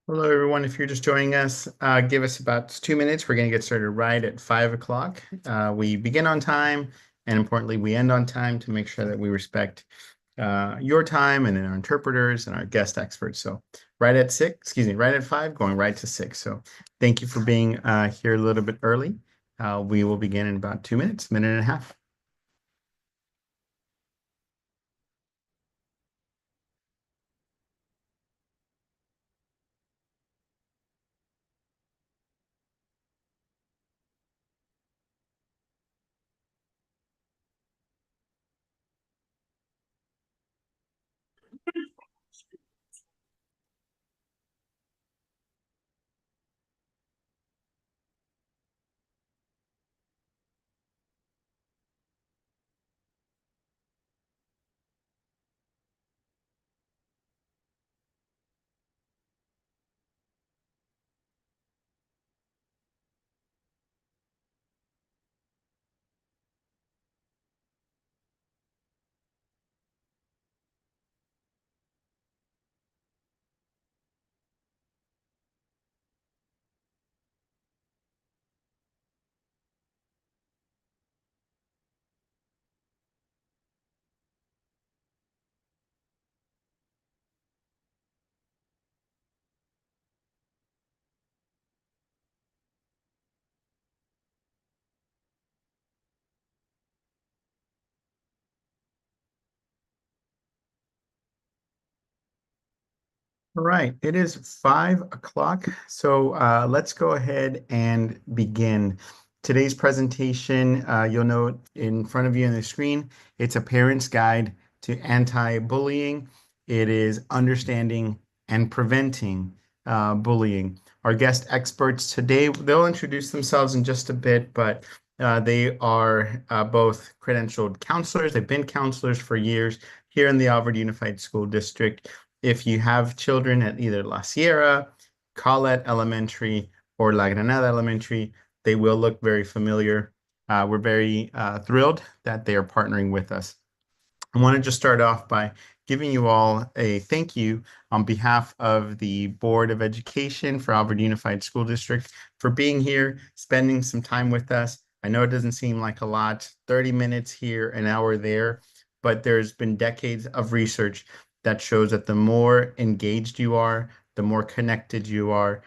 Hello, everyone. If you're just joining us, give us about 2 minutes. We're going to get started right at 5 o'clock. We begin on time, and importantly, we end on time to make sure that we respect your time and then our interpreters and our guest experts. So right at 6, excuse me, right at 5, going right to 6. So thank you for being here a little bit early. We will begin in about 2 minutes, minute and a half. All right, it is 5 o'clock. So let's go ahead and begin. Today's presentation, you'll note in front of you on the screen, it's a parent's guide to anti-bullying. It is understanding and preventing bullying. Our guest experts today, they'll introduce themselves in just a bit, but they are both credentialed counselors. They've been counselors for years here in the Alvord Unified School District. If you have children at either La Sierra, Collet Elementary, or La Granada Elementary, they will look very familiar. We're very thrilled that they are partnering with us. I want to just start off by giving you all a thank you on behalf of the Board of Education for Alvord Unified School District for being here, spending some time with us. I know it doesn't seem like a lot, 30 minutes here, an hour there, but there's been decades of research that shows that the more engaged you are, the more connected you are,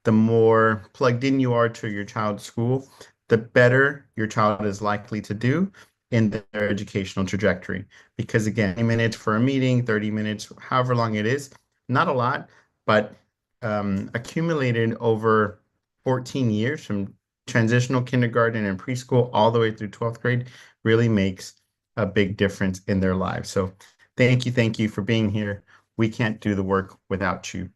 the more plugged in you are to your child's school, the better your child is likely to do in their educational trajectory. Because again, 20 minutes for a meeting, 30 minutes, however long it is, not a lot, but accumulated over 14 years from transitional kindergarten and preschool all the way through 12th grade really makes a big difference in their lives. So thank you for being here. We can't do the work without you.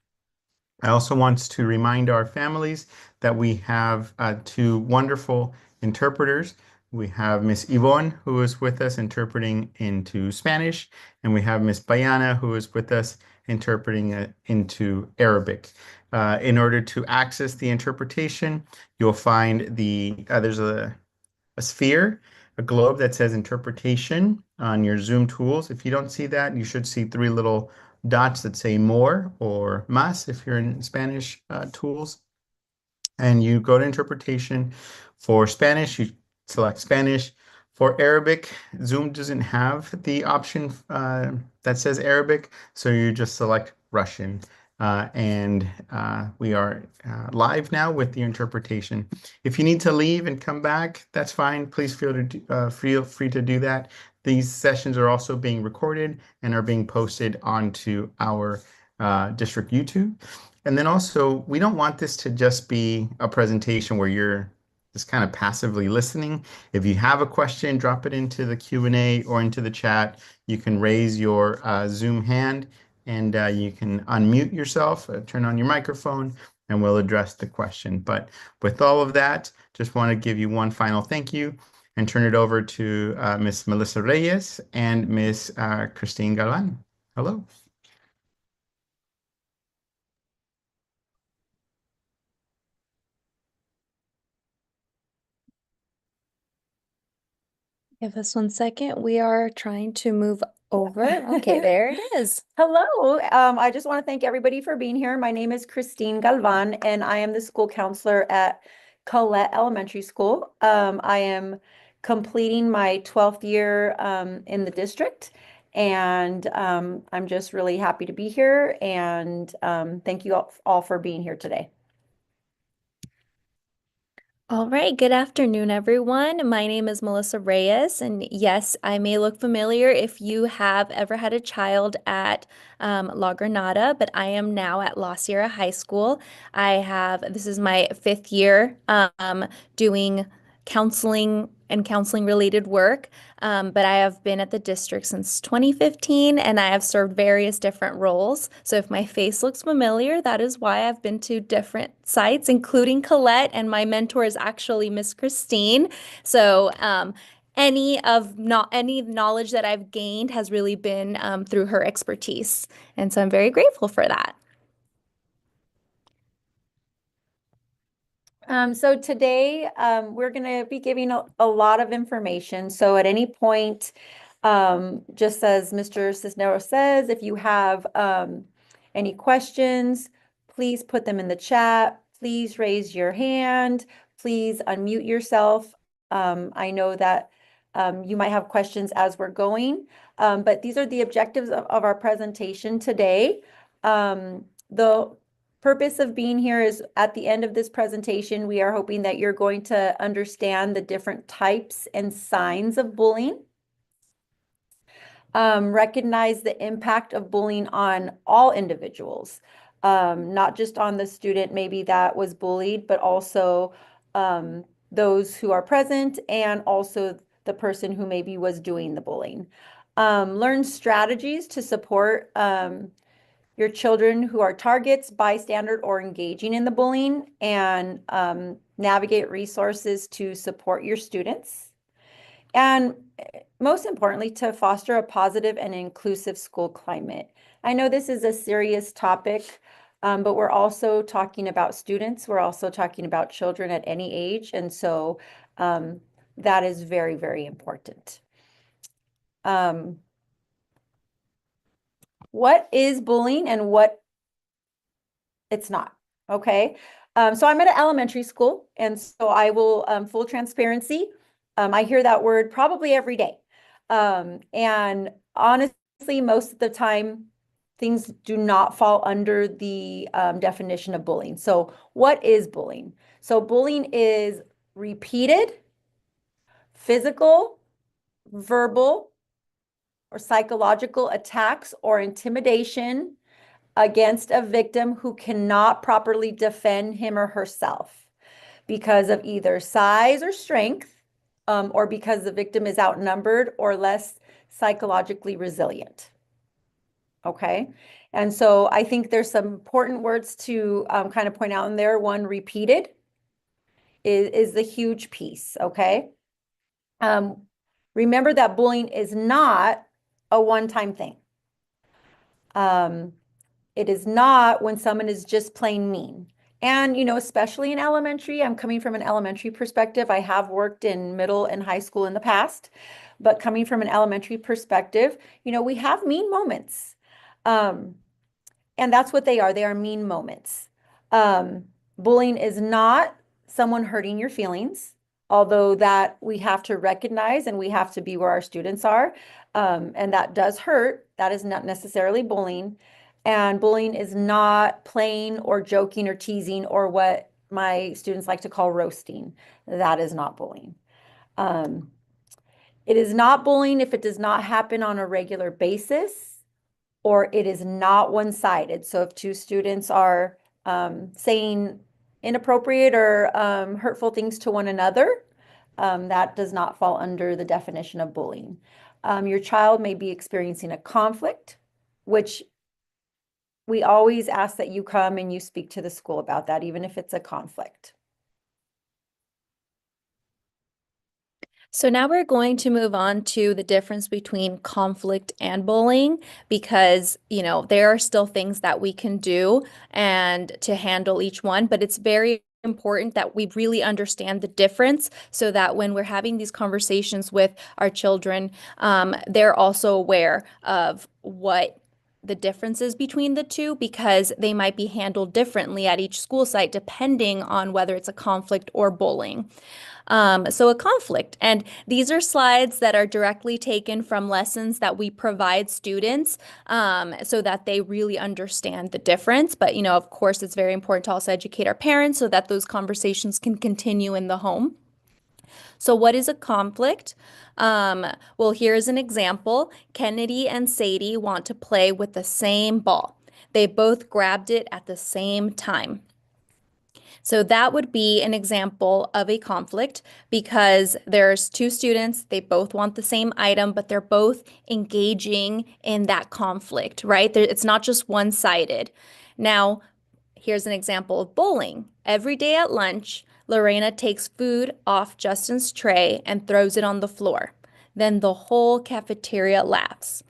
I also want to remind our families that we have two wonderful interpreters. We have Miss Yvonne, who is with us interpreting into Spanish, and we have Miss Bayana, who is with us interpreting into Arabic. In order to access the interpretation, you'll find there's a sphere, a globe that says interpretation on your Zoom tools. If you don't see that, you should see three little dots that say more or más if you're in Spanish tools. And you go to interpretation. For Spanish, you select Spanish. For Arabic, Zoom doesn't have the option that says Arabic, so you just select Russian. We are live now with the interpretation. If you need to leave and come back, that's fine. Please feel free to do that. These sessions are also being recorded and are being posted onto our district YouTube. And then also, we don't want this to just be a presentation where you're just kind of passively listening. If you have a question, drop it into the Q&A or into the chat. You can raise your Zoom hand and you can unmute yourself, turn on your microphone, and we'll address the question. But with all of that, just want to give you one final thank you and turn it over to Miss Melissa Reyes and Miss Christine Galan. Hello. Give us 1 second. We are trying to move Over. Okay, there it is. Hello. I just want to thank everybody for being here. My name is Christine Galvan, and I am the school counselor at Colette Elementary School. I am completing my 12th year in the district, and I'm just really happy to be here. And thank you all for being here today. All right, good afternoon, everyone. My name is Melissa Reyes, and yes, I may look familiar if you have ever had a child at La Granada, but I am now at La Sierra High School. This is my 5th year doing counseling and counseling related work, but I have been at the district since 2015 and I have served various different roles. So if my face looks familiar, that is why I've been to different sites, including Colette, and my mentor is actually Miss Christine. So any knowledge that I've gained has really been through her expertise. And so I'm very grateful for that. So today we're going to be giving a lot of information. So at any point, just as Mr. Cisneros says, if you have any questions, please put them in the chat. Please raise your hand. Please unmute yourself. I know that you might have questions as we're going, but these are the objectives of our presentation today. The purpose of being here is at the end of this presentation, we are hoping that you're going to understand the different types and signs of bullying. Recognize the impact of bullying on all individuals, not just on the student maybe that was bullied, but also those who are present and also the person who maybe was doing the bullying. Learn strategies to support your children who are targets, bystander, or engaging in the bullying, and navigate resources to support your students. And most importantly, to foster a positive and inclusive school climate. I know this is a serious topic, but we're also talking about students. We're also talking about children at any age. And so that is very, very important. What is bullying and what it's not? Okay. So I'm at an elementary school, and so I will, full transparency, I hear that word probably every day. And honestly, most of the time, things do not fall under the definition of bullying. So what is bullying? So bullying is repeated physical, verbal, or psychological attacks or intimidation against a victim who cannot properly defend him or herself because of either size or strength, or because the victim is outnumbered or less psychologically resilient. Okay. And so I think there's some important words to kind of point out in there. One, repeated is the huge piece. Okay. Remember that bullying is not a one-time thing. It is not when someone is just plain mean. And, especially in elementary, I'm coming from an elementary perspective. I have worked in middle and high school in the past, but coming from an elementary perspective, we have mean moments. And that's what they are. They are mean moments. Bullying is not someone hurting your feelings, although that we have to recognize and we have to be where our students are. And that does hurt. That is not necessarily bullying. And bullying is not playing or joking or teasing or what my students like to call roasting. That is not bullying. It is not bullying if it does not happen on a regular basis or it is not one-sided. So if two students are saying inappropriate or hurtful things to one another, that does not fall under the definition of bullying. Your child may be experiencing a conflict, which we always ask that you come and you speak to the school about that, even if it's a conflict. So now we're going to move on to the difference between conflict and bullying because, there are still things that we can do and to handle each one, but it's very important that we really understand the difference so that when we're having these conversations with our children, they're also aware of what the differences between the two because they might be handled differently at each school site depending on whether it's a conflict or bullying. So a conflict, and these are slides that are directly taken from lessons that we provide students so that they really understand the difference. But, of course, it's very important to also educate our parents so that those conversations can continue in the home. So what is a conflict? Well, here's an example. Kennedy and Sadie want to play with the same ball. They both grabbed it at the same time. So that would be an example of a conflict because there's two students, they both want the same item, but they're both engaging in that conflict, right? It's not just one-sided. Now, here's an example of bullying. Every day at lunch, Lorena takes food off Justin's tray and throws it on the floor. Then the whole cafeteria laughs.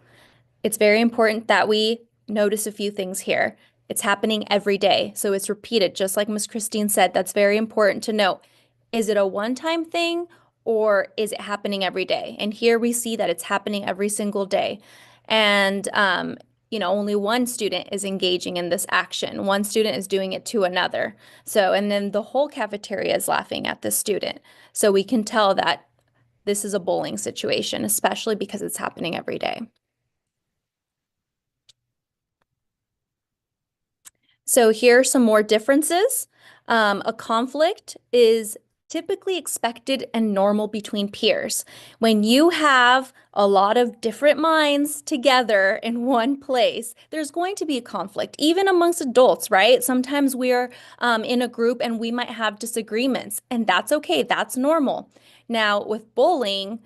It's very important that we notice a few things here. It's happening every day, so it's repeated, just like Ms. Christine said. That's very important to note. Is it a one-time thing or is it happening every day? And here we see that it's happening every single day. And, only one student is engaging in this action. One student is doing it to another. So, and then the whole cafeteria is laughing at the student. So we can tell that this is a bullying situation, especially because it's happening every day. So here are some more differences. A conflict is typically expected and normal between peers. When you have a lot of different minds together in one place, there's going to be a conflict, even amongst adults, right? Sometimes we're in a group and we might have disagreements, and that's okay. That's normal. Now, with bullying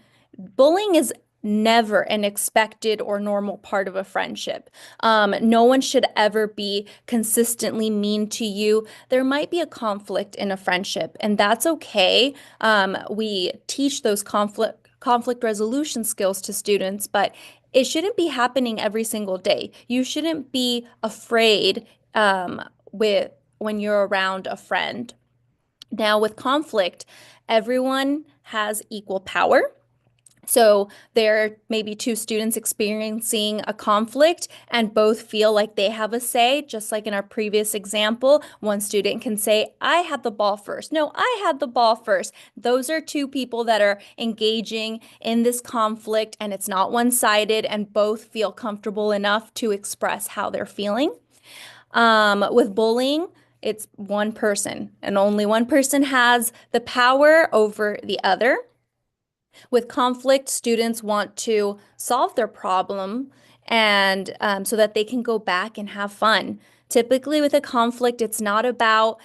is never an expected or normal part of a friendship. No one should ever be consistently mean to you. There might be a conflict in a friendship, and that's okay. We teach those conflict resolution skills to students, but it shouldn't be happening every single day. You shouldn't be afraid when you're around a friend. Now, with conflict, everyone has equal power. So there may be two students experiencing a conflict and both feel like they have a say, just like in our previous example. One student can say, I had the ball first. No, I had the ball first. Those are two people that are engaging in this conflict and it's not one-sided and both feel comfortable enough to express how they're feeling. With bullying, it's one person and only one person has the power over the other. With conflict, students want to solve their problem and so that they can go back and have fun. Typically, with a conflict, it's not about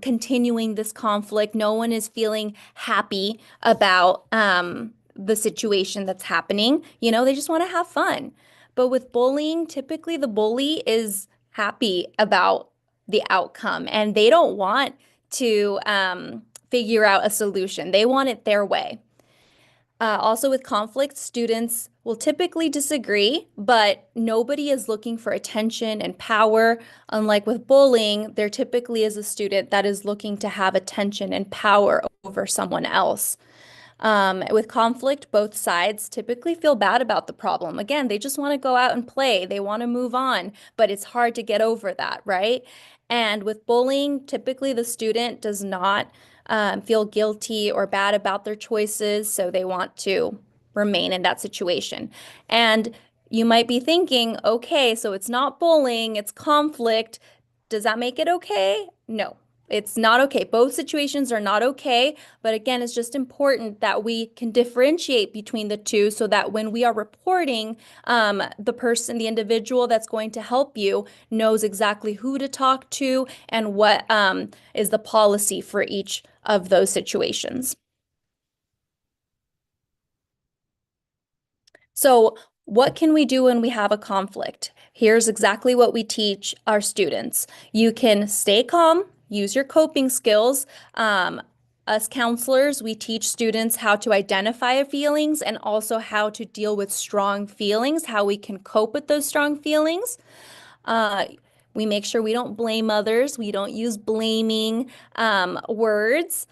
continuing this conflict. No one is feeling happy about the situation that's happening. They just want to have fun. But with bullying, typically the bully is happy about the outcome and they don't want to figure out a solution. They want it their way. Also with conflict, students will typically disagree, but nobody is looking for attention and power. Unlike with bullying, there typically is a student that is looking to have attention and power over someone else. With conflict, both sides typically feel bad about the problem. Again, they just want to go out and play. They want to move on, but it's hard to get over that, right? And with bullying, typically the student does not feel guilty or bad about their choices, so they want to remain in that situation. And you might be thinking, okay, so it's not bullying, it's conflict. Does that make it okay? No. It's not okay. Both situations are not okay. But again, it's just important that we can differentiate between the two so that when we are reporting, the individual that's going to help you knows exactly who to talk to and what is the policy for each of those situations. So what can we do when we have a conflict? Here's exactly what we teach our students. You can stay calm, use your coping skills. Us counselors, we teach students how to identify feelings and also how to deal with strong feelings, how we can cope with those strong feelings. We make sure we don't blame others. We don't use blaming words.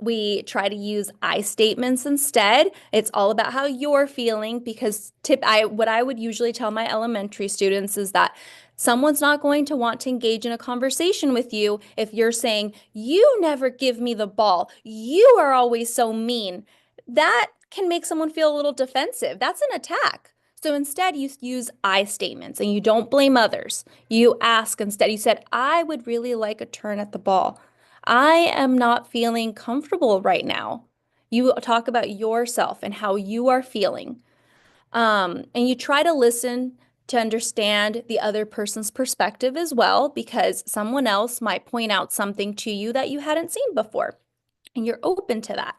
We try to use I statements instead. It's all about how you're feeling because what I would usually tell my elementary students is that someone's not going to want to engage in a conversation with you if you're saying, "You never give me the ball. You are always so mean." That can make someone feel a little defensive. That's an attack. So instead, you use I statements and you don't blame others. You ask instead. You said, "I would really like a turn at the ball. I am not feeling comfortable right now." You talk about yourself and how you are feeling. And you try to listen to understand the other person's perspective as well, because someone else might point out something to you that you hadn't seen before, and you're open to that.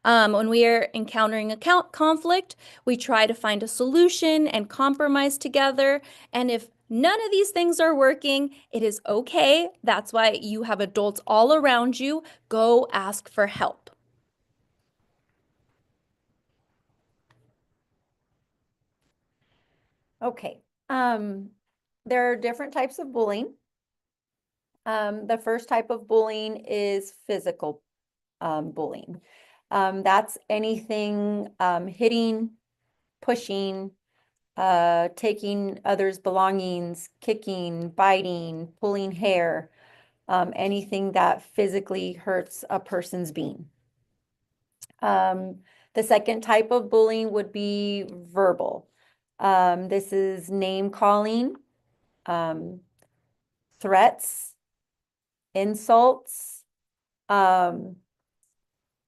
When we are encountering a conflict, we try to find a solution and compromise together. And if none of these things are working, it is okay. That's why you have adults all around you. Go ask for help. Okay. There are different types of bullying. The first type of bullying is physical bullying. That's anything hitting, pushing, taking others' belongings, kicking, biting, pulling hair, anything that physically hurts a person's being. The second type of bullying would be verbal. This is name calling, threats, insults.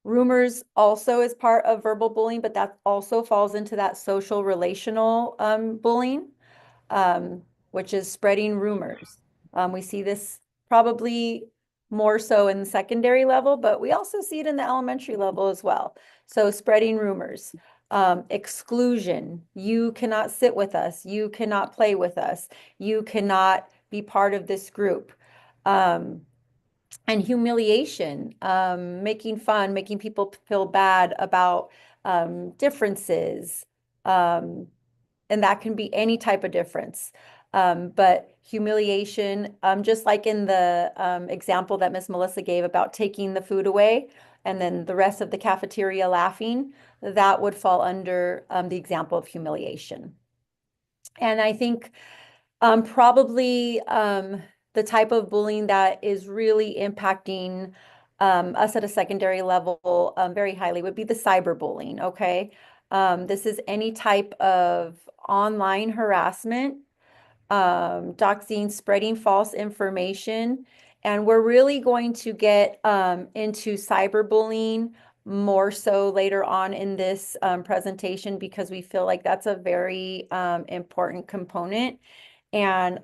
Rumors also is part of verbal bullying, but that also falls into that social relational bullying, which is spreading rumors. We see this probably more so in the secondary level, but we also see it in the elementary level as well. So spreading rumors, exclusion, you cannot sit with us, you cannot play with us, you cannot be part of this group. And humiliation, making fun, making people feel bad about differences. And that can be any type of difference. But humiliation, just like in the example that Miss Melissa gave about taking the food away and then the rest of the cafeteria laughing, that would fall under the example of humiliation. And I think probably the type of bullying that is really impacting us at a secondary level very highly would be the cyberbullying, okay? This is any type of online harassment, doxing, spreading false information, and we're really going to get into cyberbullying more so later on in this presentation because we feel like that's a very important component. And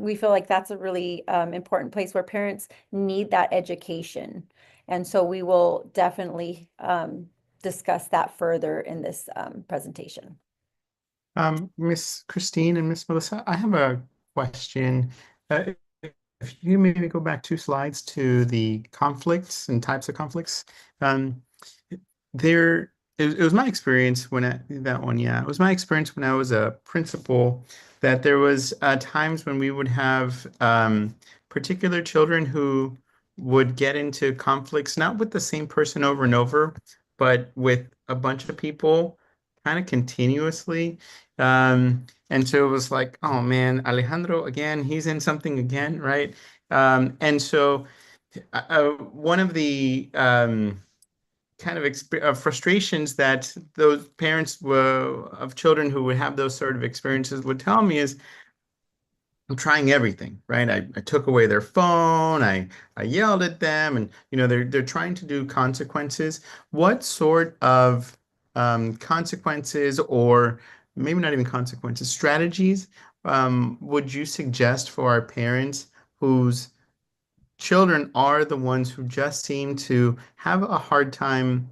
we feel like that's a really important place where parents need that education. And so we will definitely discuss that further in this presentation. Miss Christine and Miss Melissa, I have a question. Uh, if you maybe go back 2 slides to the conflicts and types of conflicts. It was my experience that one, yeah, it was my experience when I was a principal that there was times when we would have particular children who would get into conflicts, not with the same person over and over, but with a bunch of people kind of continuously. And so it was like, oh man, Alejandro again, he's in something again, right? And so one of the kind of frustrations that those parents of children who would have those sort of experiences would tell me is, I'm trying everything, right? I took away their phone, I yelled at them, and they're trying to do consequences. What sort of consequences, or maybe not even consequences, strategies would you suggest for our parents whose children are the ones who just seem to have a hard time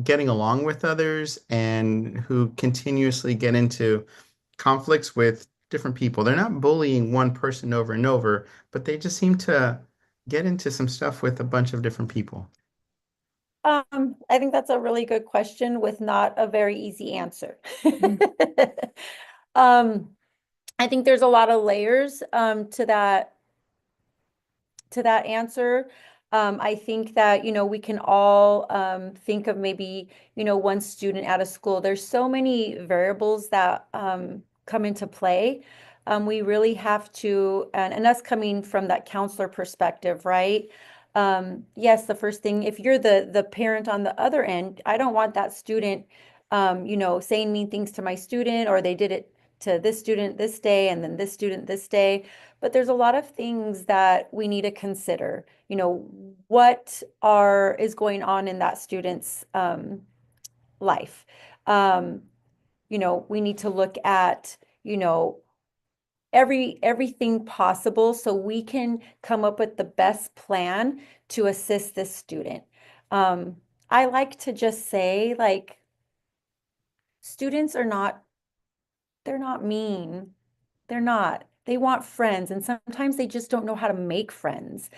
getting along with others and who continuously get into conflicts with different people? They're not bullying one person over and over, but they just seem to get into some stuff with a bunch of different people. I think that's a really good question with not a very easy answer. I think there's a lot of layers to that answer. I think that, we can all think of maybe, one student at a school. There's so many variables that come into play. We really have to, and us coming from that counselor perspective, right? Yes, the first thing, if you're the parent on the other end, I don't want that student, saying mean things to my student, or they did it to this student this day and then this student this day. But there's a lot of things that we need to consider. What is going on in that student's life? We need to look at, everything possible so we can come up with the best plan to assist this student. I like to just say, like, students they're not mean. They're not. They want friends, and sometimes they just don't know how to make friends.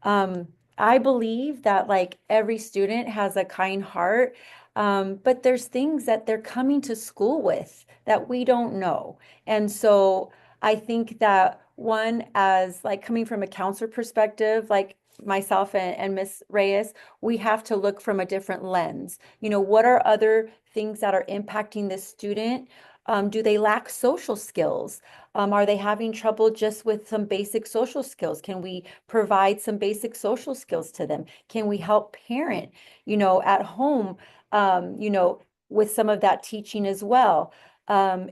Um, I believe that, like, every student has a kind heart, but there's things that they're coming to school with that we don't know. And so I think that one, as like coming from a counselor perspective, like myself and Miss Reyes, we have to look from a different lens. What are other things that are impacting this student? Do they lack social skills? Are they having trouble just with some basic social skills? Can we provide some basic social skills to them? Can we help parent, at home, with some of that teaching as well?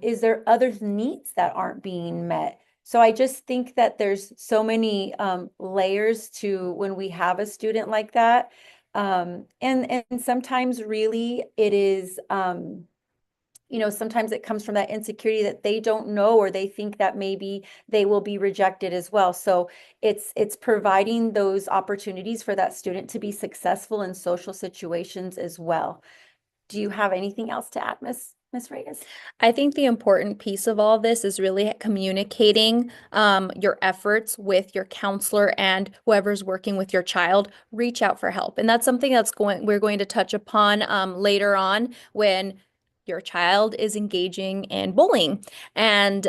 Is there other needs that aren't being met? So I just think that there's so many layers to when we have a student like that. And sometimes really it is, sometimes it comes from that insecurity that they don't know, or they think that maybe they will be rejected as well. So it's providing those opportunities for that student to be successful in social situations as well. Do you have anything else to add, Miss Reyes? I think the important piece of all this is really communicating your efforts with your counselor and whoever's working with your child. Reach out for help, and that's something we're going to touch upon later on when your child is engaging in bullying. And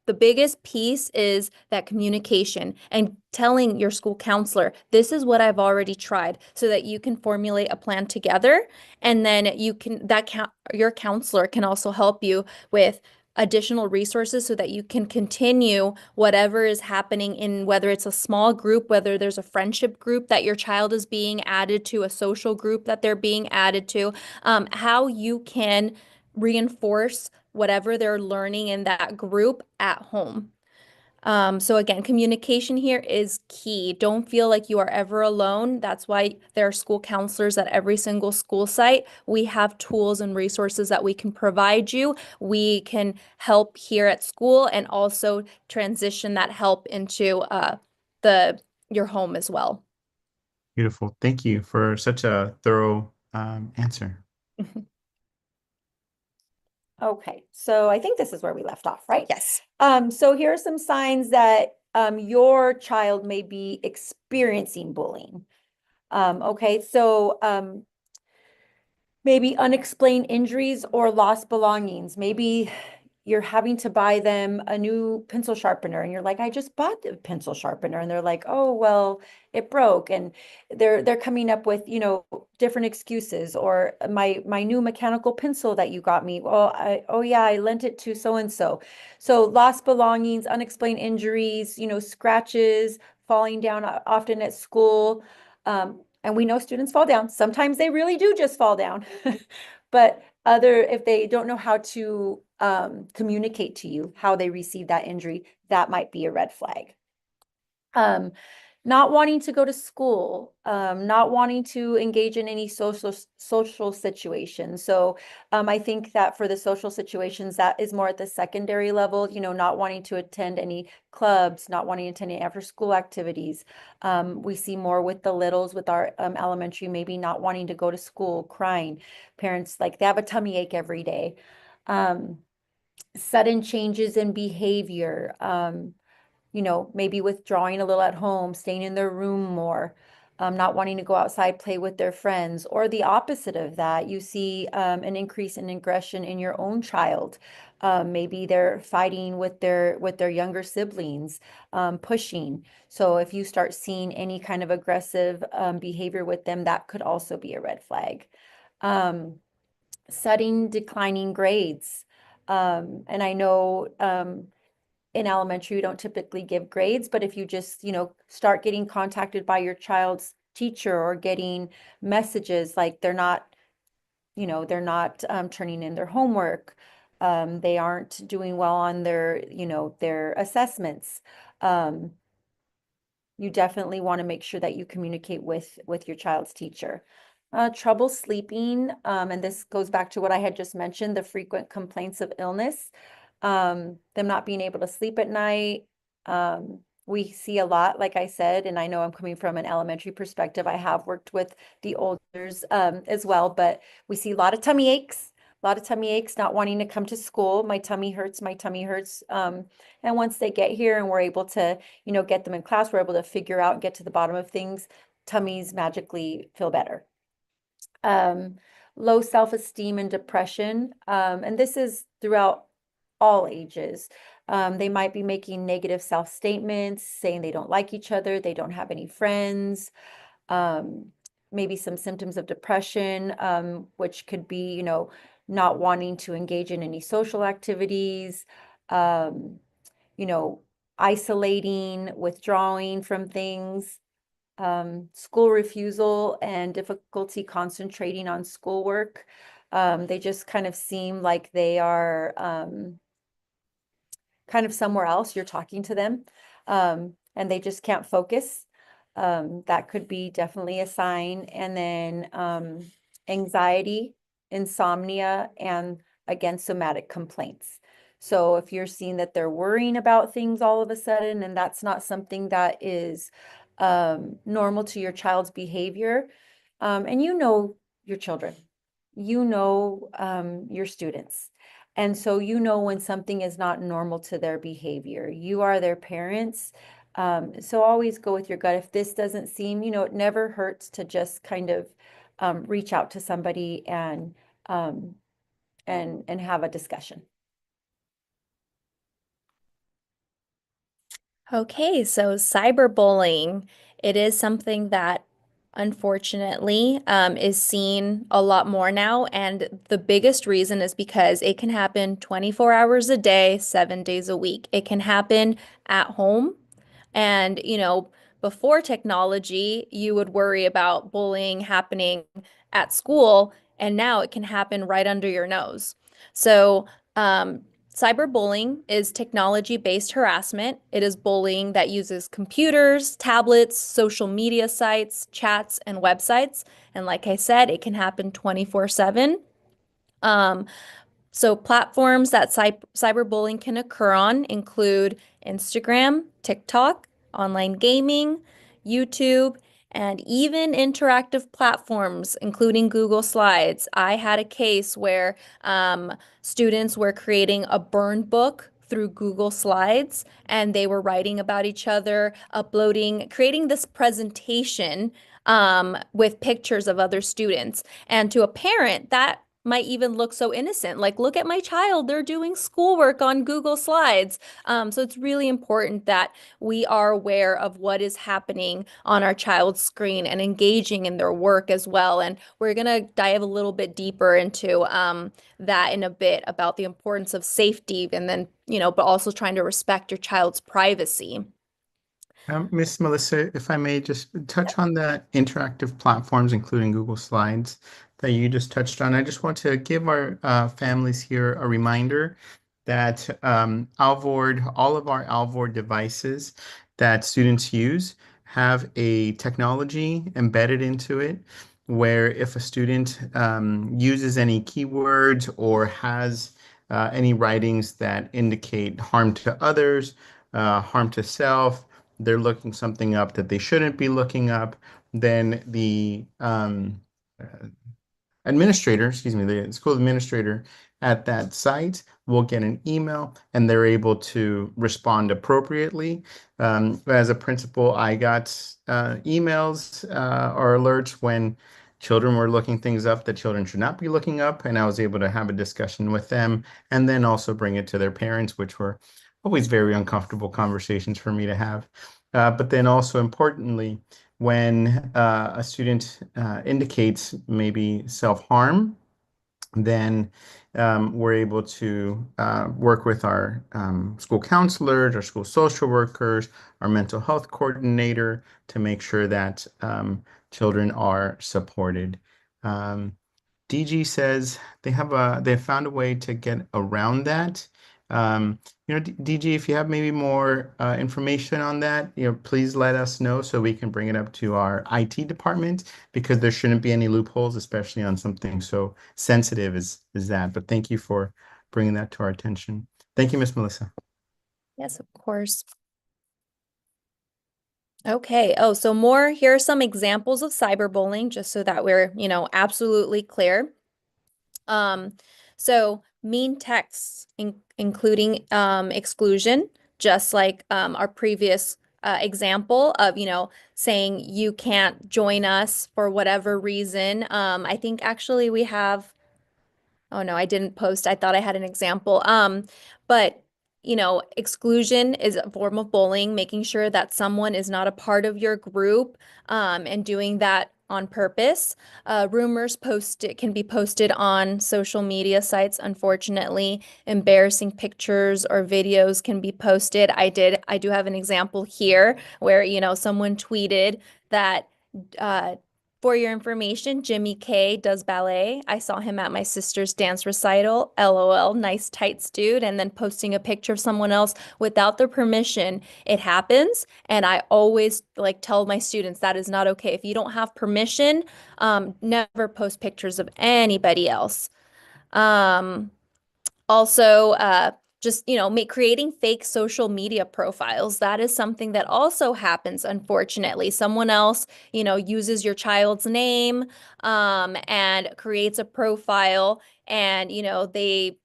the biggest piece is that communication and telling your school counselor, this is what I've already tried, so that you can formulate a plan together, and then your counselor can also help you with additional resources so that you can continue whatever is happening, in whether it's a small group, whether there's a friendship group that your child is being added to, a social group that they're being added to, how you can reinforce whatever they're learning in that group at home. So again, communication here is key. Don't feel like you are ever alone. That's why there are school counselors at every single school site. We have tools and resources that we can provide you. We can help here at school and also transition that help into your home as well. Beautiful. Thank you for such a thorough answer. Okay, so I think this is where we left off, right? Yes. So here are some signs that your child may be experiencing bullying. Okay, so maybe unexplained injuries or lost belongings. Maybe you're having to buy them a new pencil sharpener and you're like, I just bought the pencil sharpener, and they're like, oh, well, it broke. And they're coming up with, different excuses. Or my new mechanical pencil that you got me, well, oh yeah, I lent it to so and so. So lost belongings, unexplained injuries, scratches, falling down often at school. And we know students fall down. Sometimes they really do just fall down. But if they don't know how to communicate to you how they receive that injury, that might be a red flag. Not wanting to go to school, not wanting to engage in any social situations. So I think that for the social situations, that is more at the secondary level, not wanting to attend any clubs, not wanting to attend any after school activities. We see more with the littles, with our elementary, maybe not wanting to go to school, crying. Parents, like, they have a tummy ache every day. Sudden changes in behavior, maybe withdrawing a little at home, staying in their room more, not wanting to go outside, play with their friends. Or the opposite of that, you see an increase in aggression in your own child. Maybe they're fighting with their younger siblings, pushing. So if you start seeing any kind of aggressive behavior with them, that could also be a red flag. Sudden declining grades. And I know in elementary, you don't typically give grades, but if you just, start getting contacted by your child's teacher or getting messages like they're not turning in their homework, they aren't doing well on their assessments. Um, you definitely want to make sure that you communicate with your child's teacher. Trouble sleeping, and this goes back to what I had just mentioned, the frequent complaints of illness, them not being able to sleep at night. We see a lot, like I said, and I know I'm coming from an elementary perspective. I have worked with the olders as well, but we see a lot of tummy aches, not wanting to come to school. My tummy hurts, my tummy hurts. And once they get here and we're able to, get them in class, we're able to figure out and get to the bottom of things, tummies magically feel better. Low self-esteem and depression. And this is throughout all ages. They might be making negative self-statements, saying they don't like each other, they don't have any friends, maybe some symptoms of depression, which could be, not wanting to engage in any social activities, you know, isolating, withdrawing from things, school refusal and difficulty concentrating on schoolwork. They just kind of seem like they are kind of somewhere else. You're talking to them, and they just can't focus. That could be definitely a sign. And then anxiety, insomnia, and again, somatic complaints. So if you're seeing that they're worrying about things all of a sudden, and that's not something that is normal to your child's behavior, and your children, your students. And so when something is not normal to their behavior. You are their parents. So always go with your gut. If this doesn't seem, it never hurts to just kind of reach out to somebody and have a discussion. Okay, so cyberbullying, it is something that unfortunately is seen a lot more now. And the biggest reason is because it can happen 24 hours a day, 7 days a week. It can happen at home. And, before technology, you would worry about bullying happening at school, and now it can happen right under your nose. So, cyberbullying is technology-based harassment. It is bullying that uses computers, tablets, social media sites, chats, and websites. And like I said, it can happen 24/7. So platforms that cyberbullying can occur on include Instagram, TikTok, online gaming, YouTube, and even interactive platforms, including Google Slides. I had a case where students were creating a burn book through Google Slides, and they were writing about each other, creating this presentation with pictures of other students. And to a parent, that might even look so innocent. Like, look at my child, they're doing schoolwork on Google Slides. So it's really important that we are aware of what is happening on our child's screen and engaging in their work as well. And we're going to dive a little bit deeper into that in a bit about the importance of safety and then, but also trying to respect your child's privacy. Miss Melissa, if I may just touch on the interactive platforms, including Google Slides that you just touched on. I just want to give our families here a reminder that all of our Alvord devices that students use have a technology embedded into it where if a student uses any keywords or has any writings that indicate harm to others, harm to self, they're looking something up that they shouldn't be looking up, then the administrator, excuse me, the school administrator at that site will get an email and they're able to respond appropriately. As a principal, I got emails or alerts when children were looking things up that children should not be looking up, and I was able to have a discussion with them and then also bring it to their parents, which were always very uncomfortable conversations for me to have. But then also importantly, when a student indicates maybe self-harm, then we're able to work with our school counselors, our school social workers, our mental health coordinator to make sure that children are supported. DG says they've found a way to get around that. DG, if you have maybe more information on that, please let us know so we can bring it up to our IT department, because there shouldn't be any loopholes, especially on something so sensitive as that. But thank you for bringing that to our attention. Thank you, Miss Melissa. Yes, of course. Okay. Oh, so here are some examples of cyberbullying, just so that we're, absolutely clear. So mean texts, including exclusion, just like our previous example of, saying you can't join us for whatever reason. I think actually we have. Oh no, I didn't post. I thought I had an example. But exclusion is a form of bullying, making sure that someone is not a part of your group, and doing that on purpose. Rumors can be posted on social media sites, unfortunately. Embarrassing pictures or videos can be posted. I do have an example here where, someone tweeted that, for your information, Jimmy K does ballet. I saw him at my sister's dance recital. LOL, nice tights, dude. And then posting a picture of someone else without their permission. It happens. And I always tell my students that is not okay. If you don't have permission, never post pictures of anybody else. Also, just, creating fake social media profiles. That is something that also happens, unfortunately. Someone else, uses your child's name, and creates a profile, and, they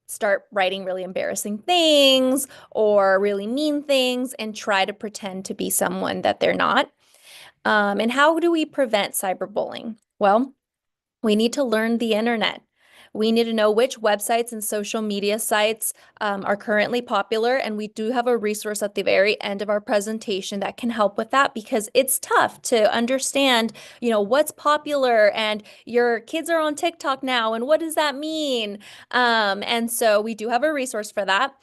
start writing really embarrassing things or really mean things and try to pretend to be someone that they're not. And how do we prevent cyberbullying? Well, we need to learn the internet. We need to know which websites and social media sites are currently popular. And we do have a resource at the very end of our presentation that can help with that, because it's tough to understand, what's popular, and your kids are on TikTok now, and what does that mean? And so we do have a resource for that.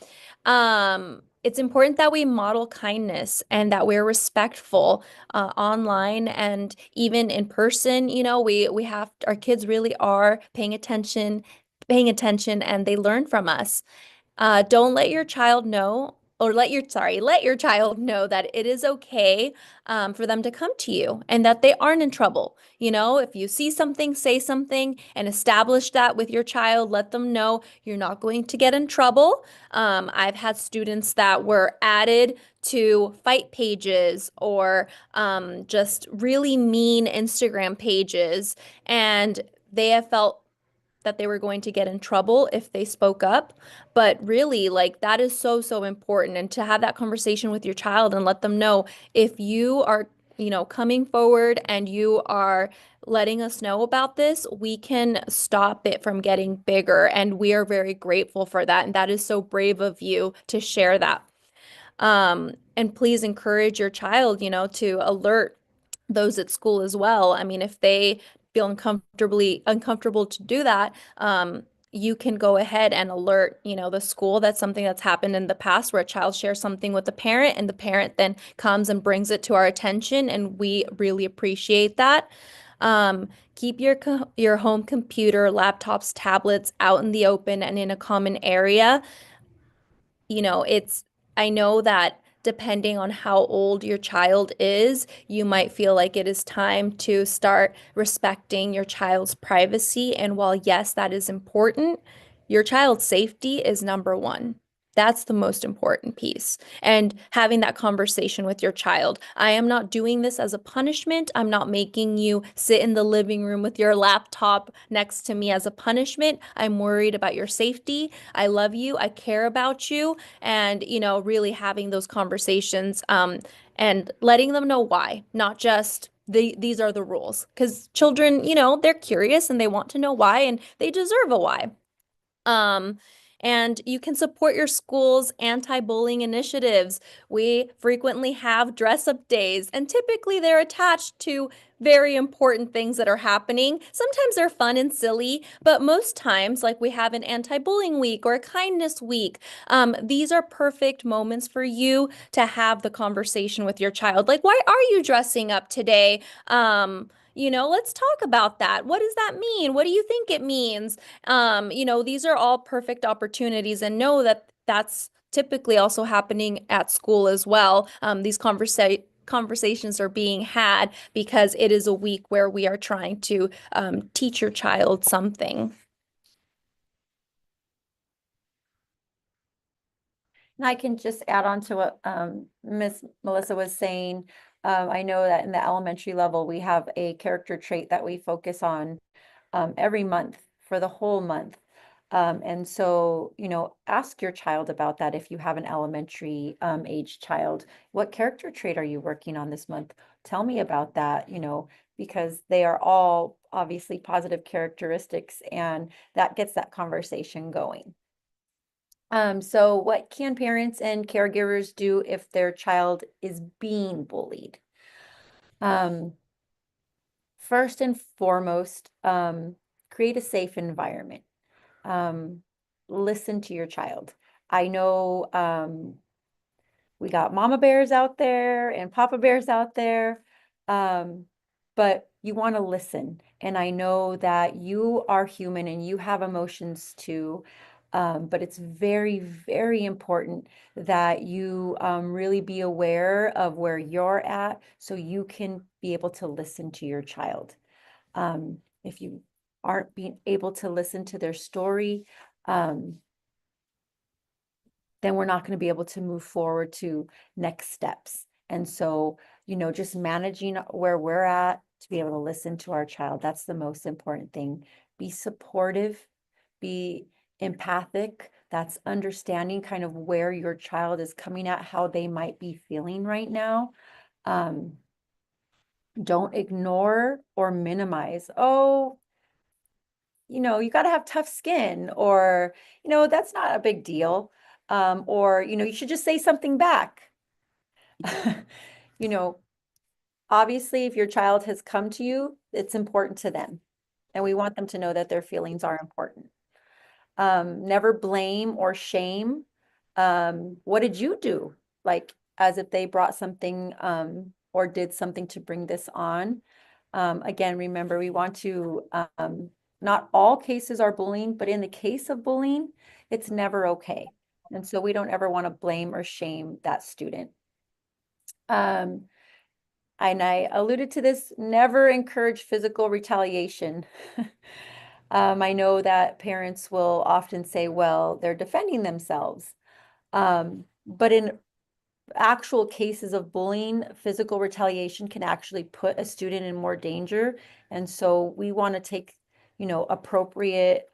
It's important that we model kindness and that we're respectful online and even in person. We have, our kids really are paying attention, and they learn from us. Don't let your child know, or let your child know that it is okay for them to come to you and that they aren't in trouble. If you see something, say something, and establish that with your child. Let them know you're not going to get in trouble. I've had students that were added to fight pages or just really mean Instagram pages, and they have felt that they were going to get in trouble if they spoke up. But really, that is so, so important. And to have that conversation with your child and let them know, if you are, coming forward and you are letting us know about this, we can stop it from getting bigger. And we are very grateful for that. And that is so brave of you to share that. And please encourage your child, to alert those at school as well. I mean, if they feel uncomfortable to do that, you can go ahead and alert, the school. That's something that's happened in the past, where a child shares something with the parent and the parent then comes and brings it to our attention, and we really appreciate that. Keep your home computer, laptops, tablets out in the open and in a common area. I know that depending on how old your child is, you might feel like it is time to start respecting your child's privacy. And while, yes, that is important, your child's safety is number one. That's the most important piece. And having that conversation with your child. I am not doing this as a punishment. I'm not making you sit in the living room with your laptop next to me as a punishment. I'm worried about your safety. I love you. I care about you. And, really having those conversations, and letting them know why, not just, these are the rules. Because children, they're curious and they want to know why, and they deserve a why. Um, and you can support your school's anti-bullying initiatives. We frequently have dress-up days, and typically they're attached to very important things that are happening. Sometimes they're fun and silly, but most times, like we have an anti-bullying week or a kindness week, these are perfect moments for you to have the conversation with your child. Like, why are you dressing up today? Let's talk about that. What does that mean? What do you think it means? These are all perfect opportunities, and know that that's typically also happening at school as well. These conversations are being had because it is a week where we are trying to teach your child something. And I can just add on to what Miss Melissa was saying. I know that in the elementary level, we have a character trait that we focus on every month for the whole month. And so, ask your child about that if you have an elementary age child. What character trait are you working on this month? Tell me about that, because they are all obviously positive characteristics, and that gets that conversation going. So what can parents and caregivers do if their child is being bullied? First and foremost, create a safe environment. Listen to your child. I know we got mama bears out there and papa bears out there, but you want to listen. And I know that you are human and you have emotions too. But it's very, very important that you really be aware of where you're at so you can be able to listen to your child. If you aren't being able to listen to their story, then we're not going to be able to move forward to next steps. And so, just managing where we're at to be able to listen to our child, that's the most important thing. Be supportive, be empathic. That's understanding kind of where your child is coming at, how they might be feeling right now. Don't ignore or minimize. Oh, you got to have tough skin, or, that's not a big deal. Or, you should just say something back. Obviously, if your child has come to you, it's important to them. And we want them to know that their feelings are important. Never blame or shame. What did you do? Like, as if they brought something or did something to bring this on. Again, remember, we want to, not all cases are bullying, but in the case of bullying, it's never okay. And so we don't ever want to blame or shame that student. And I alluded to this, never encourage physical retaliation. I know that parents will often say, well, they're defending themselves. But in actual cases of bullying, physical retaliation can actually put a student in more danger. And so we want to take, appropriate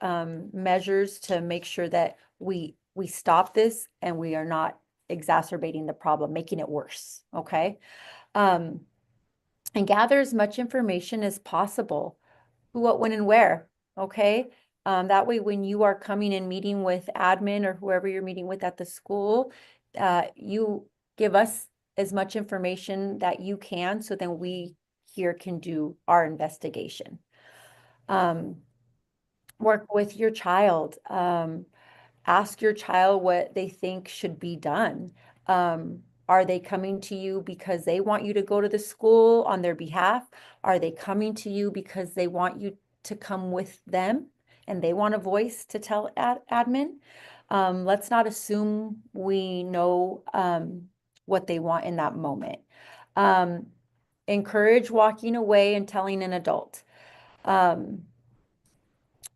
measures to make sure that we stop this and we are not exacerbating the problem, making it worse. Okay. And gather as much information as possible. Who, what, when, and where. Okay. That way, when you are coming and meeting with admin or whoever you're meeting with at the school, you give us as much information that you can, so then we here can do our investigation. Work with your child. Ask your child what they think should be done. Are they coming to you because they want you to go to the school on their behalf? Are they coming to you because they want you to come with them and they want a voice to tell admin? Let's not assume we know what they want in that moment. Encourage walking away and telling an adult.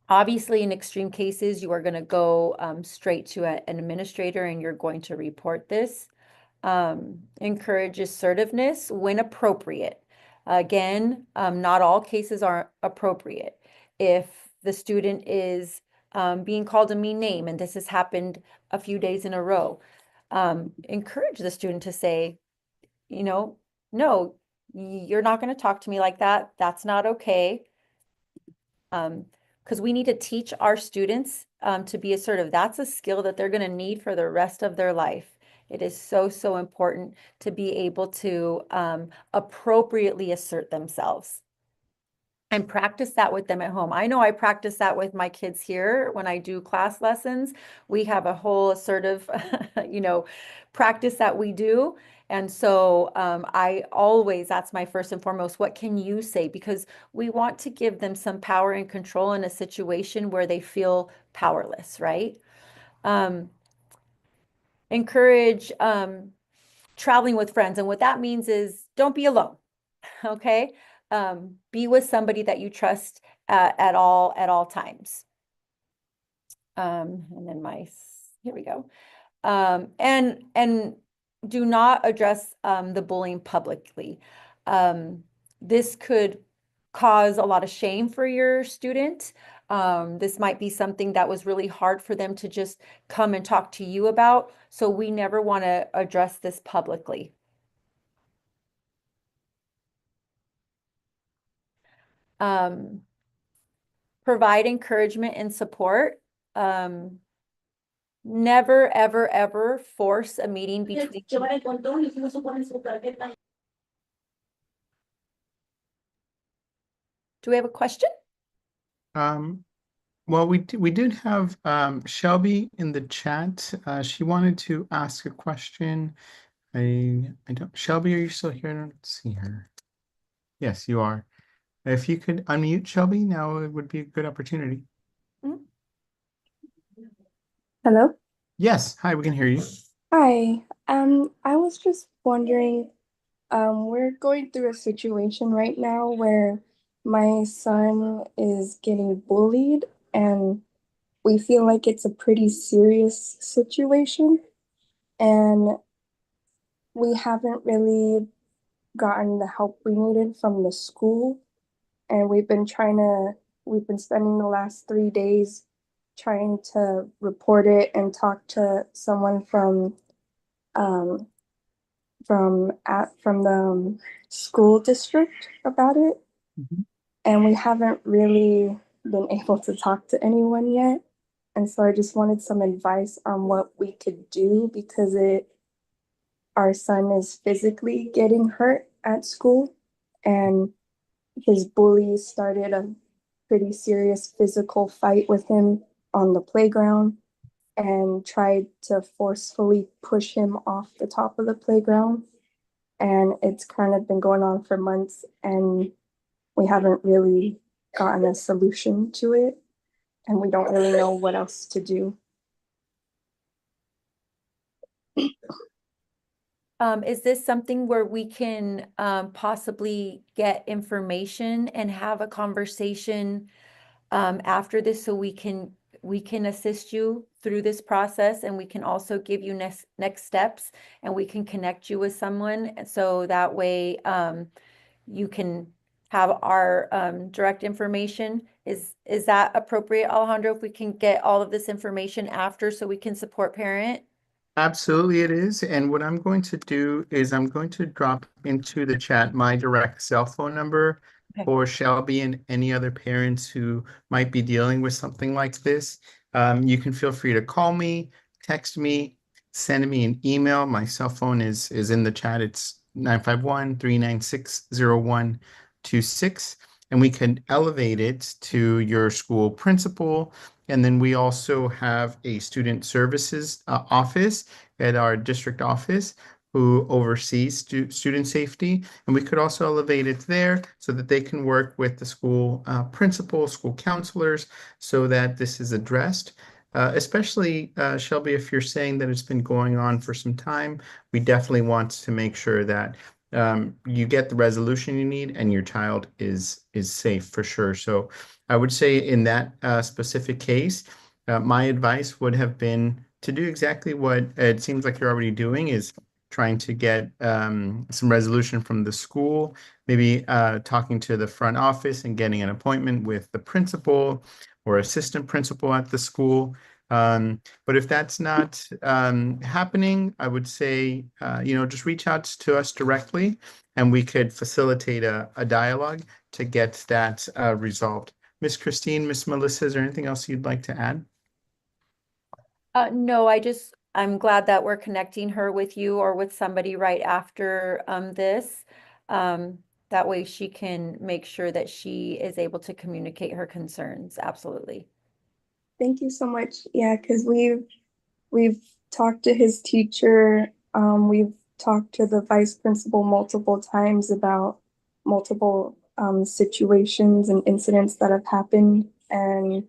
Obviously, in extreme cases, you are going to go straight to an administrator and you're going to report this. Encourage assertiveness when appropriate. Again, not all cases are appropriate. If the student is being called a mean name, and this has happened a few days in a row, encourage the student to say, no, you're not going to talk to me like that. That's not okay. Because we need to teach our students to be assertive. That's a skill that they're going to need for the rest of their life. It is so, so important to be able to appropriately assert themselves and practice that with them at home. I know I practice that with my kids here when I do class lessons. We have a whole assertive, practice that we do. And so I always, that's my first and foremost, what can you say? Because we want to give them some power and control in a situation where they feel powerless, right? Encourage traveling with friends. And what that means is don't be alone, okay? Be with somebody that you trust at all times. And then here we go. And do not address the bullying publicly. This could cause a lot of shame for your student. This might be something that was really hard for them to just come and talk to you about. So we never want to address this publicly. Provide encouragement and support. Never, ever, ever force a meeting between. Do we have a question? Well, we did have Shelby in the chat. She wanted to ask a question. I don't. Shelby, are you still here? I don't see her. Yes, you are. If you could unmute Shelby, now it would be a good opportunity. Hello? Yes, hi, we can hear you. Hi. I was just wondering, we're going through a situation right now where my son is getting bullied, and we feel like it's a pretty serious situation, and we haven't really gotten the help we needed from the school, and we've been spending the last 3 days trying to report it and talk to someone from the school district about it. Mhm. And we haven't really been able to talk to anyone yet. And so I just wanted some advice on what we could do because our son is physically getting hurt at school, and his bully started a pretty serious physical fight with him on the playground and tried to forcefully push him off the top of the playground. And it's kind of been going on for months, and we haven't really gotten a solution to it, and we don't really know what else to do. Is this something where we can possibly get information and have a conversation after this so we can assist you through this process, and we can also give you next steps, and we can connect you with someone so that way you can have our direct information. Is that appropriate, Alejandro, if we can get all of this information after so we can support parent? Absolutely, it is. And what I'm going to do is I'm going to drop into the chat my direct cell phone number Okay. for Shelby and any other parents who might be dealing with something like this. You can feel free to call me, text me, send me an email. My cell phone is in the chat. It's 951-396-0126. And we can elevate it to your school principal. And then we also have a student services office at our district office who oversees student safety. And we could also elevate it there so that they can work with the school principal, school counselors, so that this is addressed. Especially, Shelby, if you're saying that it's been going on for some time, we definitely want to make sure that you get the resolution you need and your child is safe for sure. So I would say in that specific case, my advice would have been to do exactly what it seems like you're already doing, is trying to get some resolution from the school, maybe talking to the front office and getting an appointment with the principal or assistant principal at the school. But if that's not happening, I would say, just reach out to us directly, and we could facilitate a dialogue to get that resolved. Miss Christine, Miss Melissa, is there anything else you'd like to add? No, I'm glad that we're connecting her with you or with somebody right after this. That way she can make sure that she is able to communicate her concerns. Absolutely. Thank you so much. Yeah, because we've talked to his teacher. We've talked to the vice principal multiple times about multiple situations and incidents that have happened, and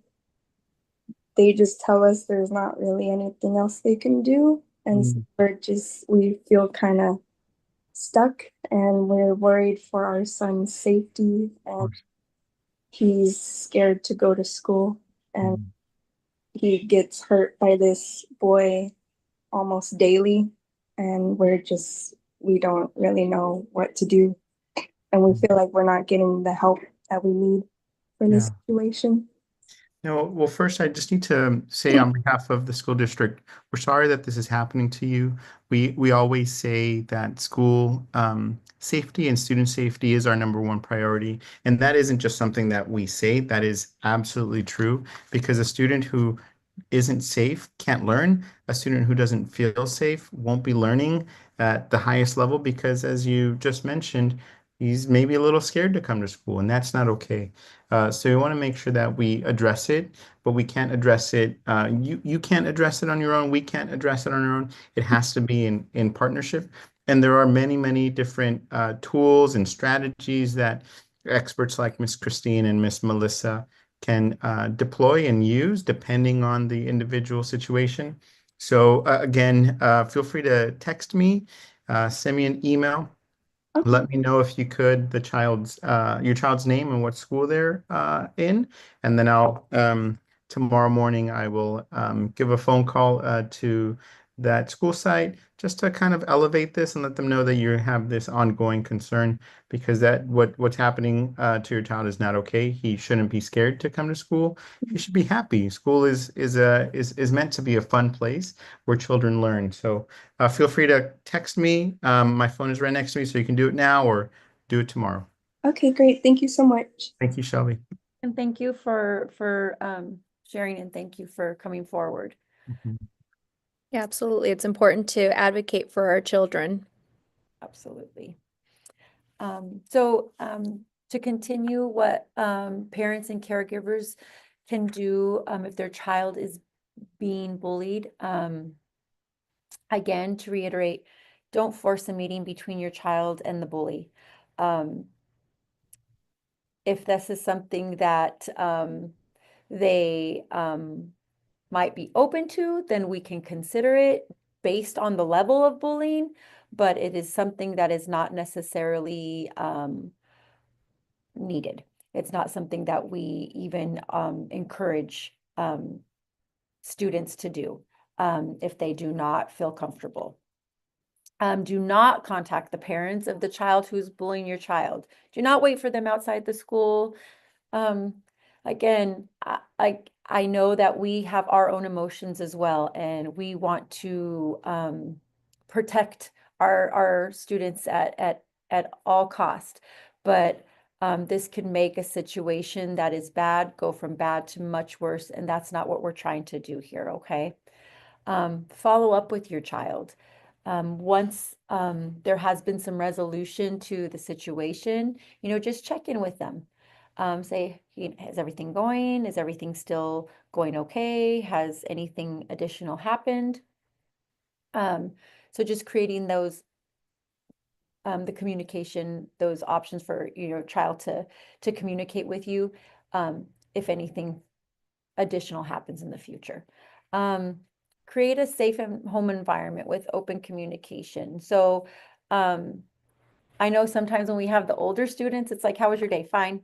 they just tell us there's not really anything else they can do. And so we feel kind of stuck, and we're worried for our son's safety, and he's scared to go to school, and he gets hurt by this boy almost daily, and we don't really know what to do, and we feel like we're not getting the help that we need for this Yeah. situation. No, well, first, I just need to say on behalf of the school district, we're sorry that this is happening to you. We always say that school safety and student safety is our #1 priority. And that isn't just something that we say, that is absolutely true, because a student who isn't safe can't learn. A student who doesn't feel safe won't be learning at the highest level because, as you just mentioned, he's maybe a little scared to come to school, and that's not okay. So we want to make sure that we address it, but we can't address it. You can't address it on your own. We can't address it on our own. It has to be in partnership. And there are many, many different tools and strategies that experts like Miss Christine and Miss Melissa can deploy and use depending on the individual situation. So again, feel free to text me, send me an email. Okay. Let me know if you could your child's name and what school they're in, and then I'll tomorrow morning I will give a phone call to that school site just to kind of elevate this and let them know that you have this ongoing concern because what's happening to your child is not okay. He shouldn't be scared to come to school. He should be happy. School is meant to be a fun place where children learn. So. Feel free to text me. My phone is right next to me, so you can do it now or do it tomorrow. Okay, great. Thank you so much. Thank you, Shelby. And thank you for sharing, and thank you for coming forward. Yeah, absolutely. It's important to advocate for our children. Absolutely. So to continue what parents and caregivers can do if their child is being bullied, again, to reiterate, don't force a meeting between your child and the bully. If this is something that they might be open to, then we can consider it based on the level of bullying, but it is something that is not necessarily needed. It's not something that we even encourage students to do if they do not feel comfortable. Do not contact the parents of the child who's bullying your child. Do not wait for them outside the school. Again, I know that we have our own emotions as well, and we want to protect our students at all cost. But this can make a situation that is bad go from bad to much worse, and that's not what we're trying to do here, okay? Follow up with your child. Once there has been some resolution to the situation, just check in with them. Say, is everything going? Is everything still going okay? Has anything additional happened? So just creating those, the communication, those options for your child to communicate with you if anything additional happens in the future. Create a safe home environment with open communication. So I know sometimes when we have the older students, it's like, how was your day? Fine.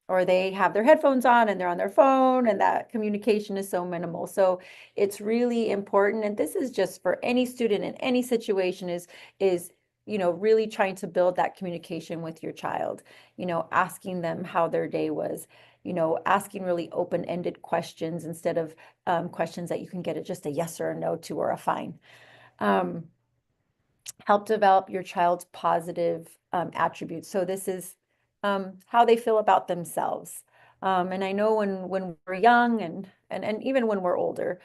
Or they have their headphones on and they're on their phone, and that communication is so minimal. So it's really important. And this is just for any student in any situation is really trying to build that communication with your child, asking them how their day was, asking really open-ended questions instead of questions that you can get just a yes or a no to or a fine. help develop your child's positive attributes. So this is how they feel about themselves. And I know when we're young and even when we're older,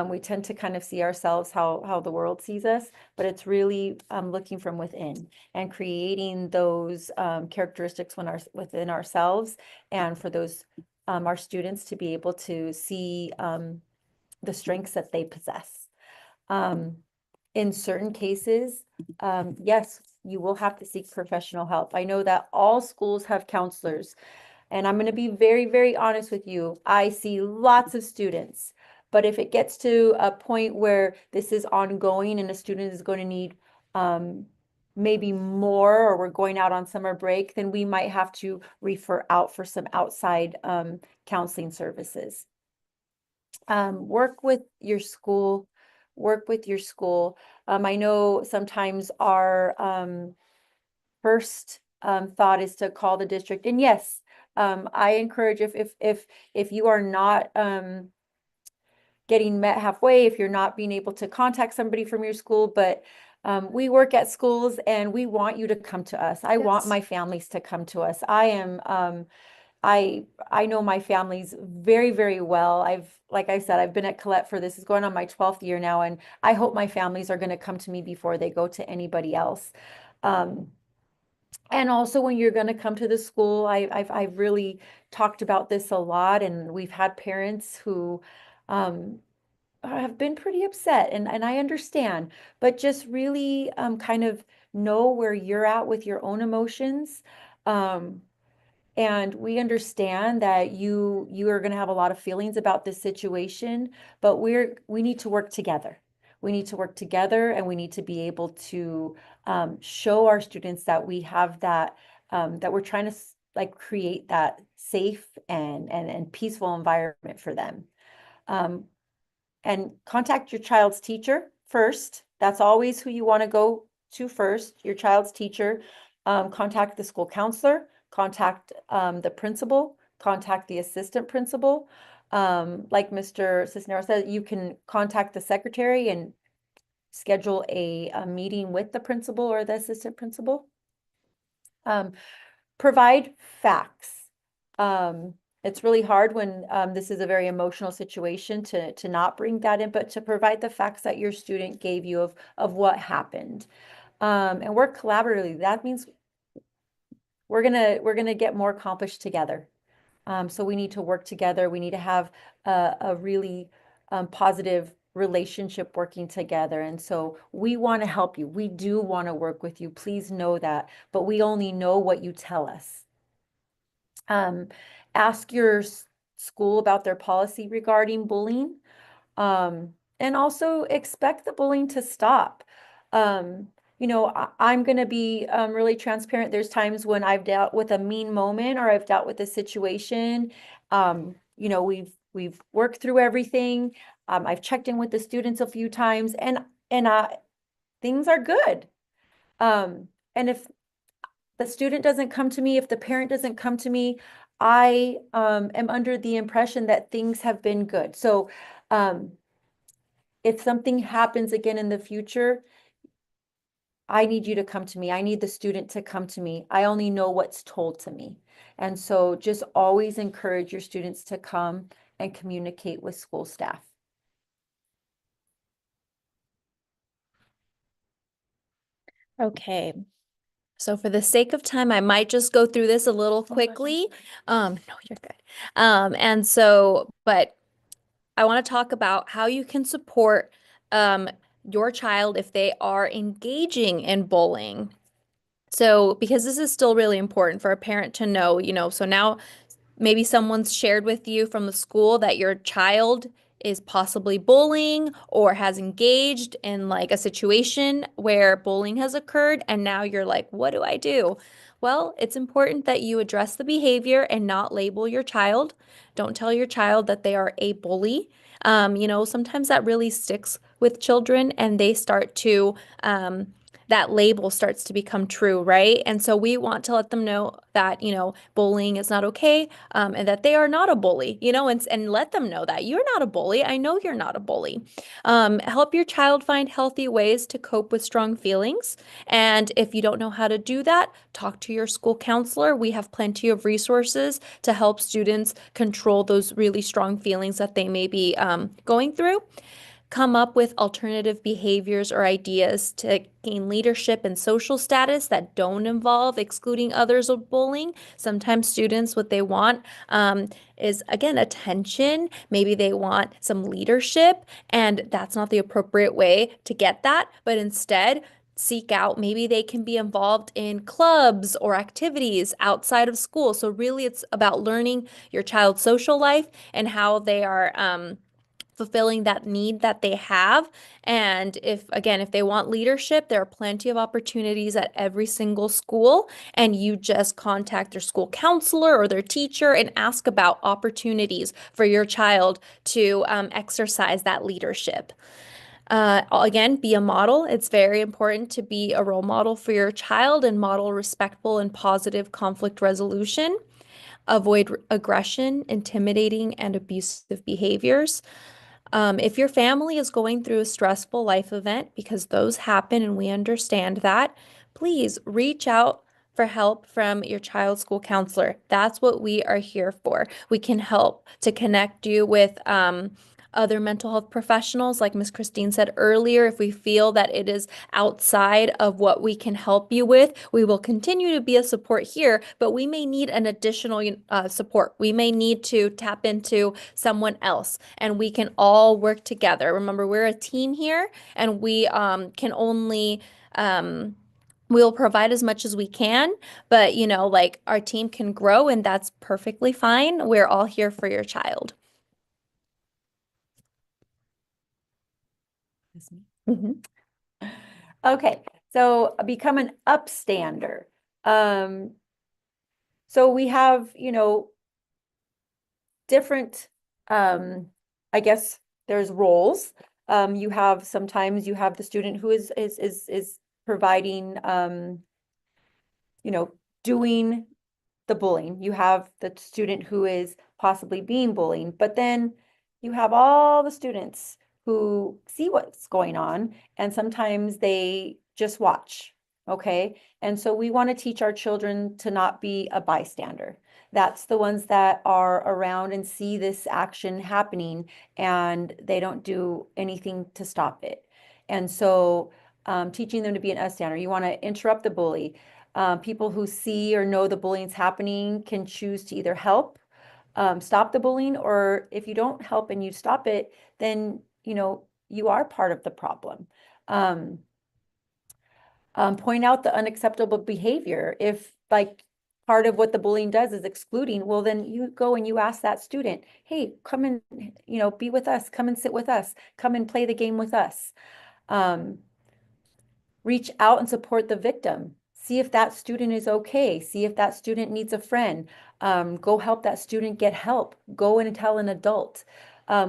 we tend to kind of see ourselves how the world sees us, but it's really looking from within and creating those characteristics within ourselves, and for those our students to be able to see the strengths that they possess. In certain cases, yes, you will have to seek professional help. I know that all schools have counselors, and I'm going to be very, very honest with you. I see lots of students, but if it gets to a point where this is ongoing and a student is going to need maybe more, or we're going out on summer break, then we might have to refer out for some outside counseling services. Work with your school. Work with your school. I know sometimes our first thought is to call the district. And yes, I encourage if you are not getting met halfway, if you're not being able to contact somebody from your school, but we work at schools and we want you to come to us. I want Yes. my families to come to us. I know my families very, very well. Like I said, I've been at Colette for this is going on my 12th year now, and I hope my families are going to come to me before they go to anybody else. And also when you're going to come to the school, I've really talked about this a lot, and we've had parents who have been pretty upset, and I understand, but just really kind of know where you're at with your own emotions. And we understand that you are going to have a lot of feelings about this situation, but we need to work together. We need to work together, and we need to be able to show our students that we have that that we're trying to like create that safe and peaceful environment for them. And contact your child's teacher first. That's always who you want to go to first, your child's teacher. Contact the school counselor, contact the principal, contact the assistant principal. Like Mr. Cisneros said, you can contact the secretary and schedule a meeting with the principal or the assistant principal. Provide facts. It's really hard when this is a very emotional situation to not bring that in, but to provide the facts that your student gave you of what happened. And work collaboratively. That means we're gonna get more accomplished together. So we need to work together. We need to have a really positive relationship working together. And so we want to help you. We do want to work with you. Please know that, but we only know what you tell us. Ask your school about their policy regarding bullying, and also expect the bullying to stop. You know, I'm going to be really transparent. There's times when I've dealt with a mean moment or I've dealt with a situation. You know, we've worked through everything. I've checked in with the students a few times, and things are good. And if the student doesn't come to me, if the parent doesn't come to me, I am under the impression that things have been good. So if something happens again in the future, I need you to come to me. I need the student to come to me. I only know what's told to me. And so just always encourage your students to come and communicate with school staff. Okay. So for the sake of time, I might just go through this a little quickly. No, you're good. And so, but I want to talk about how you can support your child if they are engaging in bullying. So, because this is still really important for a parent to know, so now maybe someone's shared with you from the school that your child is possibly bullying or has engaged in like a situation where bullying has occurred, and now you're like, what do I do? Well, it's important that you address the behavior and not label your child. Don't tell your child that they are a bully. Sometimes that really sticks with children, and they start to that label starts to become true, right? And so we want to let them know that, bullying is not okay, and that they are not a bully, and let them know that you're not a bully. I know you're not a bully. Help your child find healthy ways to cope with strong feelings. And if you don't know how to do that, talk to your school counselor. We have plenty of resources to help students control those really strong feelings that they may be going through. Come up with alternative behaviors or ideas to gain leadership and social status that don't involve excluding others or bullying. Sometimes students, what they want is, again, attention. Maybe they want some leadership, and that's not the appropriate way to get that, but instead, seek out, maybe they can be involved in clubs or activities outside of school. So really it's about learning your child's social life and how they are fulfilling that need that they have. And if they want leadership, there are plenty of opportunities at every single school, and you just contact their school counselor or their teacher and ask about opportunities for your child to exercise that leadership. Again, be a model. It's very important to be a role model for your child and model respectful and positive conflict resolution. Avoid aggression, intimidating, and abusive behaviors. If your family is going through a stressful life event, because those happen and we understand that, please reach out for help from your child's school counselor. That's what we are here for. We can help to connect you with other mental health professionals, like Ms. Christine said earlier. If we feel that it is outside of what we can help you with, we will continue to be a support here, but we may need an additional support. We may need to tap into someone else, and we can all work together. Remember, we're a team here, and we can only we'll provide as much as we can, but like our team can grow, and that's perfectly fine. We're all here for your child. Mhm. Okay, so become an upstander. So we have, different, I guess there's roles. Sometimes you have the student who is providing, doing the bullying. You have the student who is possibly being bullied, but then you have all the students who see what's going on, and sometimes they just watch, okay? And so we want to teach our children to not be a bystander. That's the ones that are around and see this action happening, and they don't do anything to stop it. And so teaching them to be an upstander. You want to interrupt the bully. People who see or know the bullying's happening can choose to either help stop the bullying, or if you don't help and you stop it, then you are part of the problem. Point out the unacceptable behavior. If part of what the bullying does is excluding, well, then you go and you ask that student, hey, come and be with us, come and sit with us, come and play the game with us. Reach out and support the victim. See if that student is okay. See if that student needs a friend. Go help that student get help. Go and tell an adult.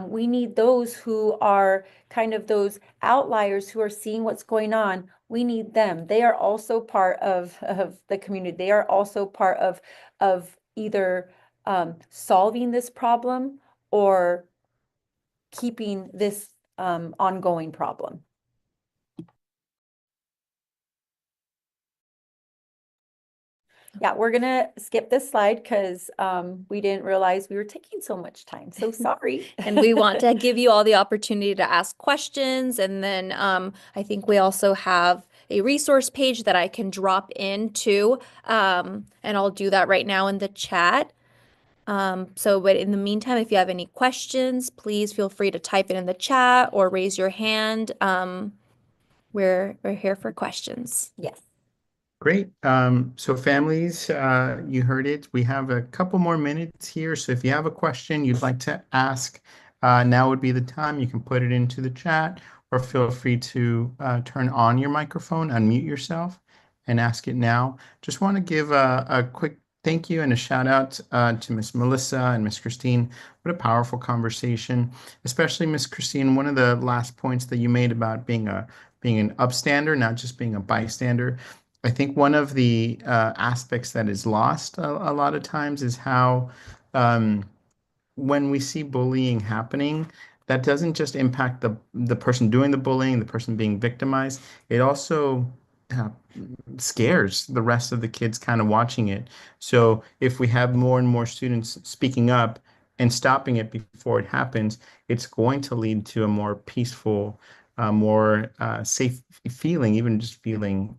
We need those who are kind of those outliers who are seeing what's going on. We need them. They are also part of the community. They are also part of either solving this problem or keeping this ongoing problem. Yeah, we're gonna skip this slide because we didn't realize we were taking so much time. So sorry. And we want to give you all the opportunity to ask questions. And then I think we also have a resource page that I can drop into, and I'll do that right now in the chat. But in the meantime, if you have any questions, please feel free to type it in the chat or raise your hand. We're here for questions. Yes. Great. So families, you heard it. We have a couple more minutes here. So if you have a question you'd like to ask, now would be the time. You can put it into the chat, or feel free to turn on your microphone, unmute yourself, and ask it now. Just want to give a quick thank you and a shout out to Miss Melissa and Miss Christine. What a powerful conversation, especially Miss Christine. One of the last points that you made about being being an upstander, not just being a bystander. I think one of the aspects that is lost a lot of times is how um, when we see bullying happening, that doesn't just impact the person doing the bullying, the person being victimized. It also uh, scares the rest of the kids kind of watching it. So if we have more and more students speaking up and stopping it before it happens, it's going to lead to a more peaceful, more safe feeling, even just feeling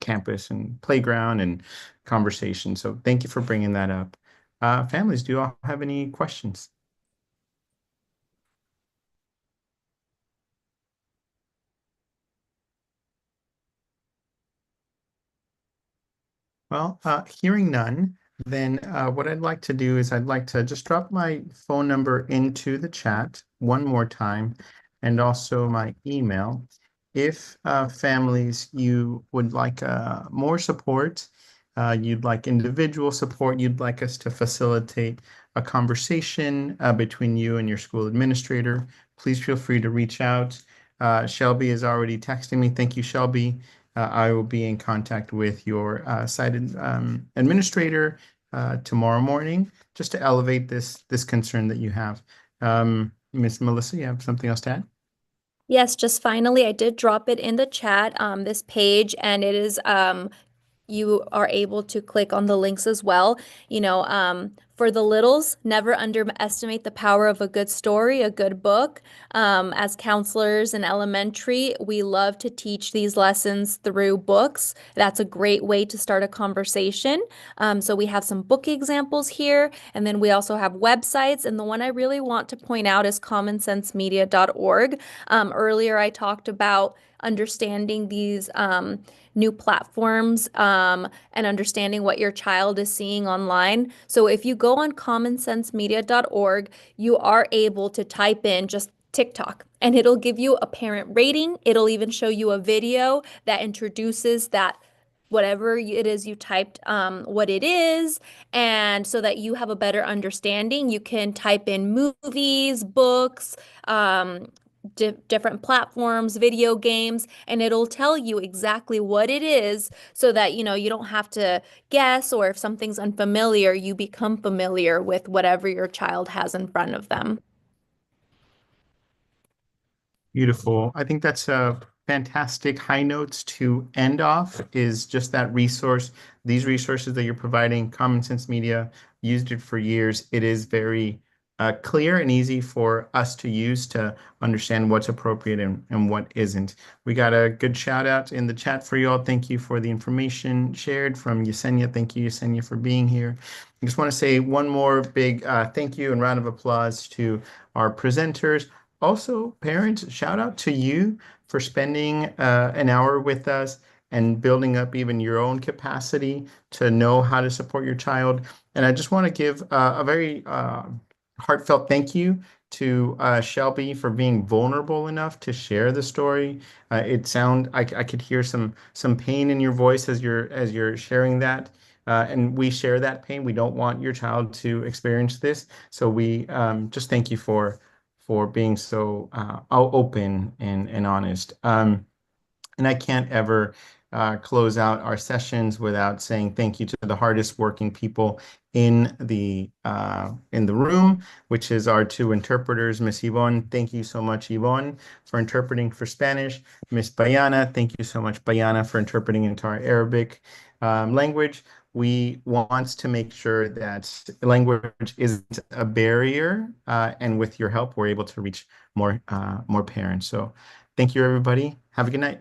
campus and playground and conversation. So thank you for bringing that up. Families, do you all have any questions? Well, hearing none, then what I'd like to do is I'd like to just drop my phone number into the chat one more time and also my email. If families, you would like more support, you'd like individual support, you'd like us to facilitate a conversation between you and your school administrator, please feel free to reach out. Shelby is already texting me. Thank you, Shelby. I will be in contact with your site administrator tomorrow morning, just to elevate this concern that you have. Miss Melissa, you have something else to add? Yes, just finally, I did drop it in the chat, this page, and it is you are able to click on the links as well. For the littles, never underestimate the power of a good story, a good book. As counselors in elementary, we love to teach these lessons through books. That's a great way to start a conversation. So we have some book examples here, and then we also have websites. And the one I really want to point out is commonsensemedia.org. Earlier, I talked about understanding these new platforms and understanding what your child is seeing online. So if you go on commonsensemedia.org, you are able to type in just TikTok and it'll give you a parent rating. It'll even show you a video that introduces that whatever it is you typed, what it is. And so that you have a better understanding, you can type in movies, books, different platforms, video games, and it'll tell you exactly what it is so that, you don't have to guess, or if something's unfamiliar, you become familiar with whatever your child has in front of them. Beautiful. I think that's a fantastic high notes to end off, is just that resource. These resources that you're providing, Common Sense Media used it for years. It is very clear and easy for us to use to understand what's appropriate and what isn't. We got a good shout out in the chat for you all. Thank you for the information shared from Yesenia. Thank you, Yesenia, for being here. I just want to say one more big thank you and round of applause to our presenters. Also, parents, shout out to you for spending an hour with us and building up even your own capacity to know how to support your child. And I just want to give a very heartfelt thank you to Shelby for being vulnerable enough to share the story. I could hear some pain in your voice as you're sharing that. And we share that pain. We don't want your child to experience this. So we just thank you for being so open and honest. And I can't ever close out our sessions without saying thank you to the hardest working people in the room, which is our two interpreters, Miss Yvonne. Thank you so much, Yvonne, for interpreting for Spanish. Miss Bayana, thank you so much, Bayana, for interpreting into our Arabic language. We want to make sure that language isn't a barrier, and with your help, we're able to reach more parents. So thank you, everybody. Have a good night.